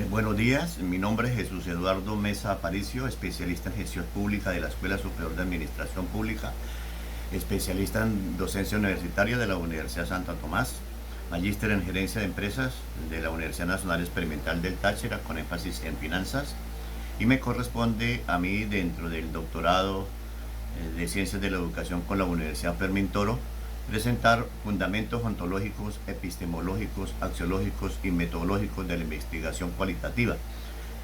Buenos días, mi nombre es Jesús Eduardo Mesa Aparicio, especialista en gestión pública de la Escuela Superior de Administración Pública, especialista en docencia universitaria de la Universidad Santo Tomás, magíster en gerencia de empresas de la Universidad Nacional Experimental del Táchira con énfasis en finanzas, y me corresponde a mí dentro del doctorado de Ciencias de la Educación con la Universidad Fermín Toro presentar fundamentos ontológicos, epistemológicos, axiológicos y metodológicos de la investigación cualitativa.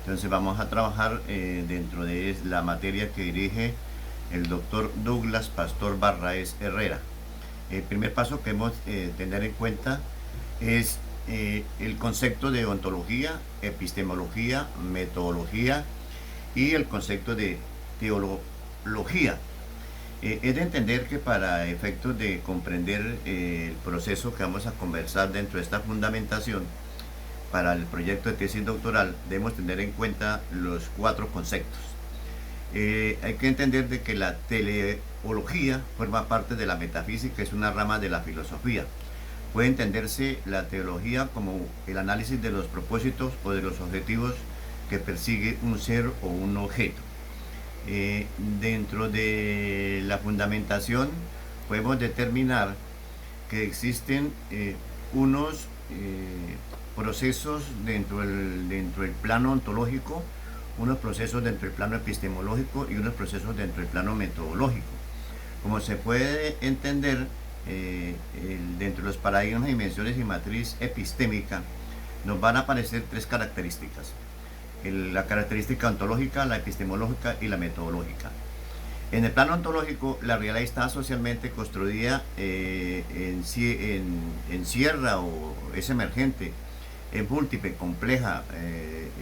Entonces vamos a trabajar dentro de la materia que dirige el doctor Douglas Pastor Barraez Herrera. El primer paso que debemos tener en cuenta es el concepto de ontología, epistemología, metodología y el concepto de teología. Es de entender que para efectos de comprender el proceso que vamos a conversar dentro de esta fundamentación para el proyecto de tesis doctoral, debemos tener en cuenta los 4 conceptos. Hay que entender de que la teleología forma parte de la metafísica, es una rama de la filosofía. Puede entenderse la teología como el análisis de los propósitos o de los objetivos que persigue un ser o un objeto. Dentro de la fundamentación podemos determinar que existen unos procesos dentro del plano ontológico, unos procesos dentro del plano epistemológico y unos procesos dentro del plano metodológico. Como se puede entender, dentro de los paradigmas, dimensiones y matriz epistémica nos van a aparecer 3 características: la característica ontológica, la epistemológica y la metodológica. En el plano ontológico, la realidad está socialmente construida, encierra o es emergente, es múltiple, compleja,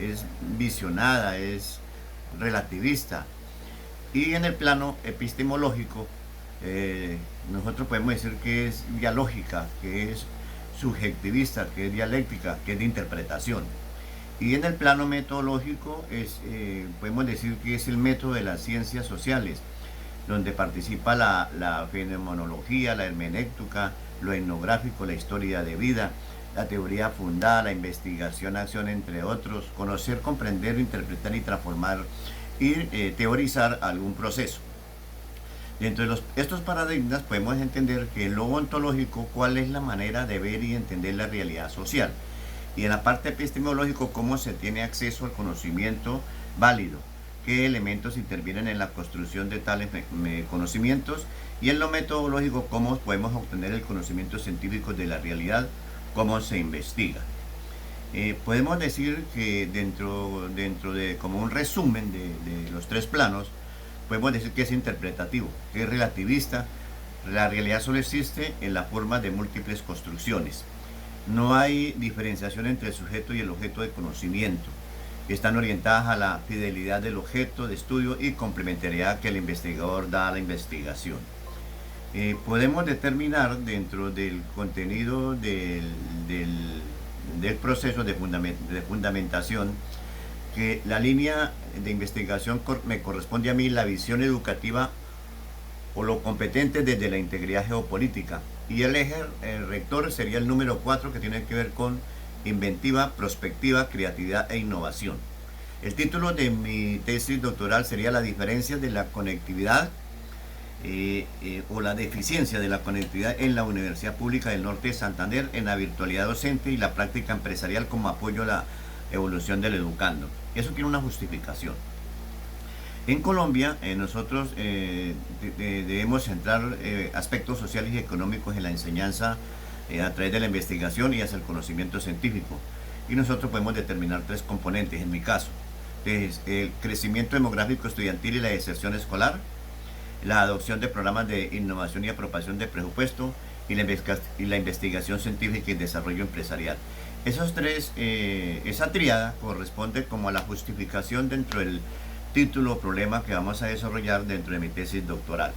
es visionada, es relativista. Y en el plano epistemológico, nosotros podemos decir que es dialógica, que es subjetivista, que es dialéctica, que es de interpretación. Y en el plano metodológico podemos decir que es el método de las ciencias sociales, donde participa la fenomenología, la hermenéutica, lo etnográfico, la historia de vida, la teoría fundada, la investigación, acción, entre otros, conocer, comprender, interpretar y transformar y teorizar algún proceso. Dentro de estos paradigmas podemos entender que en lo ontológico, cuál es la manera de ver y entender la realidad social. Y en la parte epistemológica, cómo se tiene acceso al conocimiento válido, qué elementos intervienen en la construcción de tales conocimientos, y en lo metodológico, cómo podemos obtener el conocimiento científico de la realidad, cómo se investiga. Podemos decir que dentro de como un resumen de los 3 planos, podemos decir que es interpretativo, que es relativista. La realidad solo existe en la forma de múltiples construcciones. No hay diferenciación entre el sujeto y el objeto de conocimiento. Están orientadas a la fidelidad del objeto de estudio y complementariedad que el investigador da a la investigación. Podemos determinar dentro del contenido del proceso de fundamentación que la línea de investigación me corresponde a mí la visión educativa o lo competente desde la integridad geopolítica, y el eje rector sería el número 4, que tiene que ver con inventiva, prospectiva, creatividad e innovación. El título de mi tesis doctoral sería la diferencia de la conectividad o la deficiencia de la conectividad en la Universidad Pública del Norte de Santander en la virtualidad docente y la práctica empresarial como apoyo a la evolución del educando. Eso tiene una justificación. En Colombia, nosotros debemos centrar aspectos sociales y económicos en la enseñanza a través de la investigación y hacia el conocimiento científico. Y nosotros podemos determinar 3 componentes, en mi caso. Entonces, el crecimiento demográfico estudiantil y la deserción escolar, la adopción de programas de innovación y apropiación de presupuesto y la investigación científica y desarrollo empresarial. Esos 3, esa tríada corresponde como a la justificación dentro del título o problema que vamos a desarrollar dentro de mi tesis doctoral.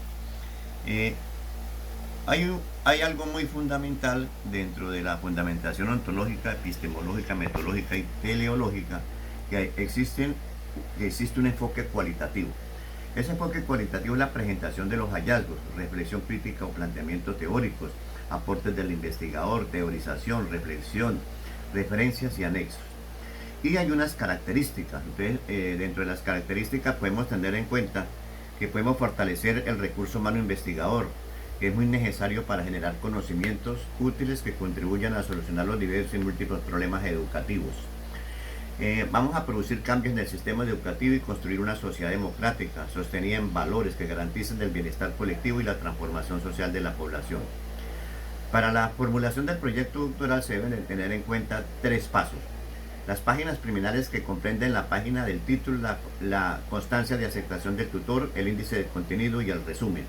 Hay algo muy fundamental dentro de la fundamentación ontológica, epistemológica, metodológica y teleológica, que existe un enfoque cualitativo. Ese enfoque cualitativo es la presentación de los hallazgos, reflexión crítica o planteamientos teóricos, aportes del investigador, teorización, reflexión, referencias y anexos. Y hay unas características. Entonces, dentro de las características podemos tener en cuenta que podemos fortalecer el recurso humano investigador, que es muy necesario para generar conocimientos útiles que contribuyan a solucionar los diversos y múltiples problemas educativos. Vamos a producir cambios en el sistema educativo y construir una sociedad democrática, sostenida en valores que garanticen el bienestar colectivo y la transformación social de la población. Para la formulación del proyecto doctoral se deben tener en cuenta 3 pasos. Las páginas preliminares, que comprenden la página del título, la constancia de aceptación del tutor, el índice de contenido y el resumen.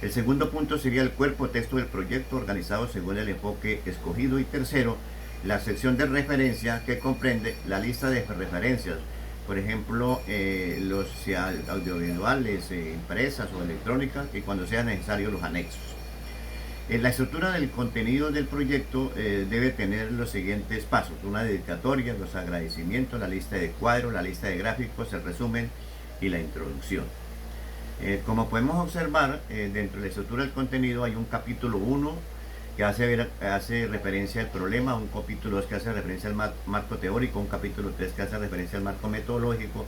El segundo punto sería el cuerpo texto del proyecto, organizado según el enfoque escogido. Y tercero, la sección de referencia, que comprende la lista de referencias, por ejemplo, los audiovisuales, impresas o electrónicas, y cuando sea necesario los anexos. La estructura del contenido del proyecto debe tener los siguientes pasos: una dedicatoria, los agradecimientos, la lista de cuadros, la lista de gráficos, el resumen y la introducción. Como podemos observar, dentro de la estructura del contenido hay un capítulo 1 que hace referencia al problema, un capítulo 2 que hace referencia al marco teórico, un capítulo 3 que hace referencia al marco metodológico,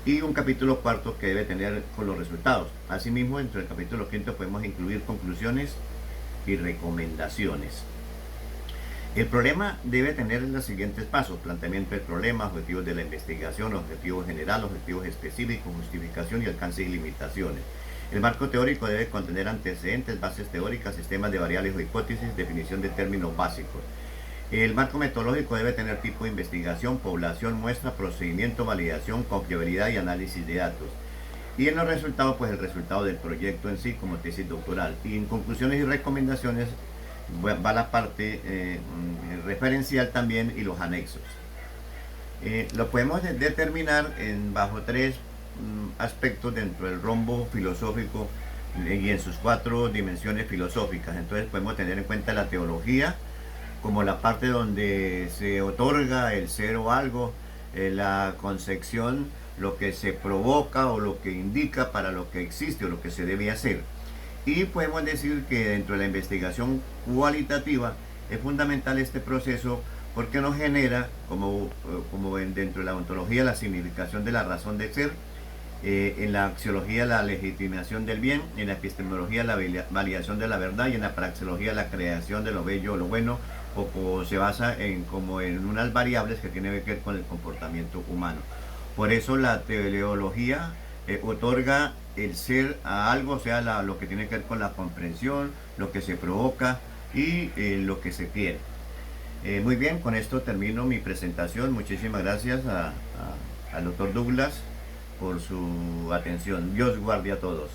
y un capítulo 4 que debe tener con los resultados. Asimismo, dentro del capítulo 5 podemos incluir conclusiones y recomendaciones. El problema debe tener los siguientes pasos: planteamiento del problema, objetivos de la investigación, objetivo general, objetivos específicos, justificación y alcance y limitaciones. El marco teórico debe contener antecedentes, bases teóricas, sistemas de variables o hipótesis, definición de términos básicos. El marco metodológico debe tener tipo de investigación, población, muestra, procedimiento, validación, confiabilidad y análisis de datos. Y en los resultados, pues el resultado del proyecto en sí como tesis doctoral. Y en conclusiones y recomendaciones va la parte referencial también y los anexos. Lo podemos determinar bajo 3 aspectos dentro del rombo filosófico y en sus 4 dimensiones filosóficas. Entonces podemos tener en cuenta la teología como la parte donde se otorga el ser o algo, la concepción, lo que se provoca o lo que indica para lo que existe o lo que se debe hacer. Y podemos decir que dentro de la investigación cualitativa es fundamental este proceso, porque nos genera, como dentro de la ontología, la significación de la razón de ser, en la axiología la legitimación del bien, en la epistemología la validación de la verdad, y en la praxeología la creación de lo bello o lo bueno, o se basa en unas variables que tienen que ver con el comportamiento humano. Por eso la teleología otorga el ser a algo, o sea, lo que tiene que ver con la comprensión, lo que se provoca y lo que se quiere. Muy bien, con esto termino mi presentación. Muchísimas gracias al doctor Douglas por su atención. Dios guarde a todos.